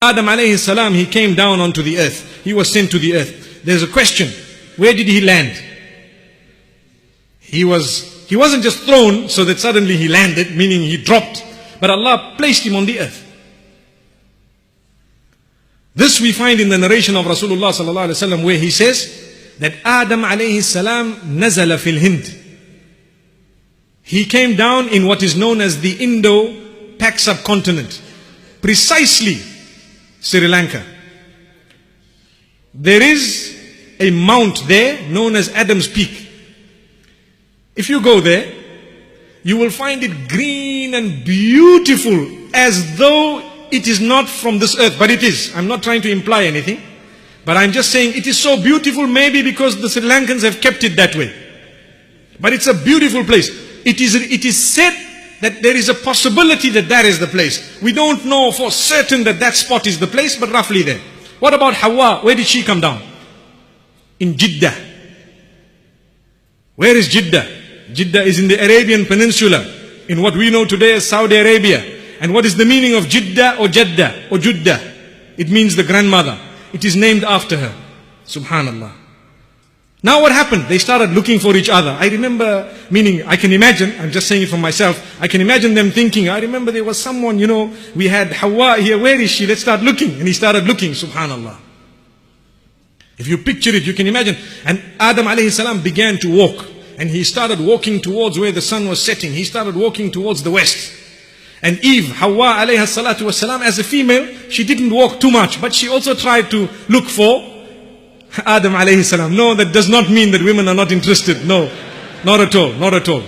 Adam alayhi salam, he came down onto the earth. He was sent to the earth. There's a question. Where did he land? He wasn't just thrown so that suddenly he landed, meaning he dropped. But Allah placed him on the earth. This we find in the narration of Rasulullah sallallahu alaihi wasallam, where he says that Adam alayhi salam nazala fil Hind. He came down in what is known as the Indo-Pak subcontinent, precisely Sri Lanka. There is a mount there known as Adam's Peak. If you go there, you will find it green and beautiful, as though it is not from this earth, but it is. I'm not trying to imply anything, but I'm just saying it is so beautiful, maybe because the Sri Lankans have kept it that way. But it's a beautiful place. It is said that there is a possibility that is the place. We don't know for certain that spot is the place, but roughly there. What about Hawa? Where did she come down? In Jeddah. Where is Jeddah? Jeddah is in the Arabian Peninsula, in what we know today as Saudi Arabia. And what is the meaning of Jeddah or Jeddah or Juddah? It means the grandmother. It is named after her. Subhanallah. Now what happened? They started looking for each other. I remember, meaning I can imagine, I'm just saying it for myself, I can imagine them thinking, I remember there was someone, we had Hawa here, where is she? Let's start looking. And he started looking, subhanallah. If you picture it, you can imagine. And Adam alayhi salam began to walk. And he started walking towards where the sun was setting. He started walking towards the west. And Eve, Hawa alayha salatu wasalam, as a female, she didn't walk too much, but she also tried to look for Adam alayhi salam. No, that does not mean that women are not interested. No, not at all, not at all.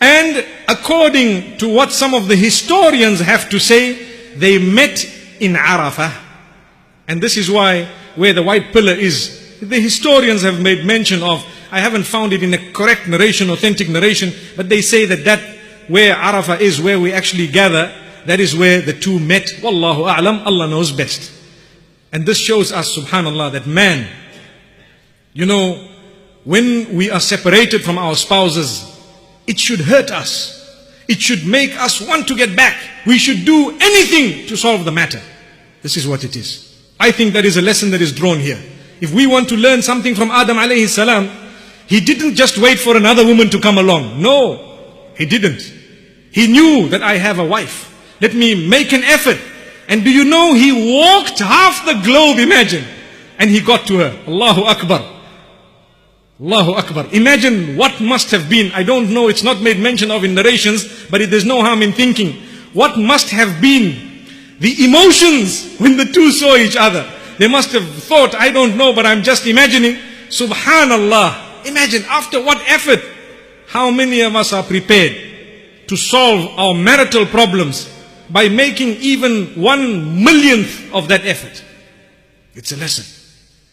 And according to what some of the historians have to say, they met in Arafah. And this is why, where the white pillar is, the historians have made mention of, I haven't found it in a correct narration, authentic narration, but they say that where Arafah is, where we actually gather, that is where the two met. Wallahu a'lam, Allah knows best. And this shows us, subhanallah, that man, when we are separated from our spouses, it should hurt us. It should make us want to get back. We should do anything to solve the matter. This is what it is. I think that is a lesson that is drawn here. If we want to learn something from Adam alayhi salam, he didn't just wait for another woman to come along. No, he didn't. He knew that I have a wife. Let me make an effort. And do you know, he walked half the globe, imagine. And he got to her. Allahu Akbar. Allahu Akbar. Imagine what must have been. I don't know, it's not made mention of in narrations, but there's no harm in thinking. What must have been the emotions when the two saw each other? They must have thought, I don't know, but I'm just imagining. Subhanallah. Imagine after what effort. How many of us are prepared to solve our marital problems by making even 1/1,000,000th of that effort? It's a lesson.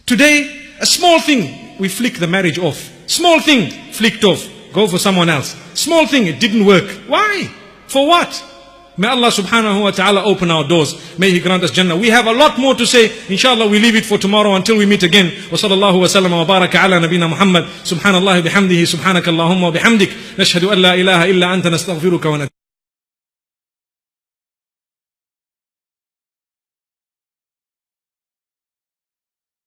Today, a small thing, we flick the marriage off. Small thing, flicked off. Go for someone else. Small thing, it didn't work. Why? For what? May Allah subhanahu wa ta'ala open our doors. May He grant us Jannah. We have a lot more to say. Inshallah, we leave it for tomorrow until we meet again. Wa sallallahu wa sallam wa baraka ala nabina Muhammad. Subhanallah bihamdihi, subhanakallahumma wa bihamdik. Nashhadu an la ilaha illa anta nastaghfiruka wa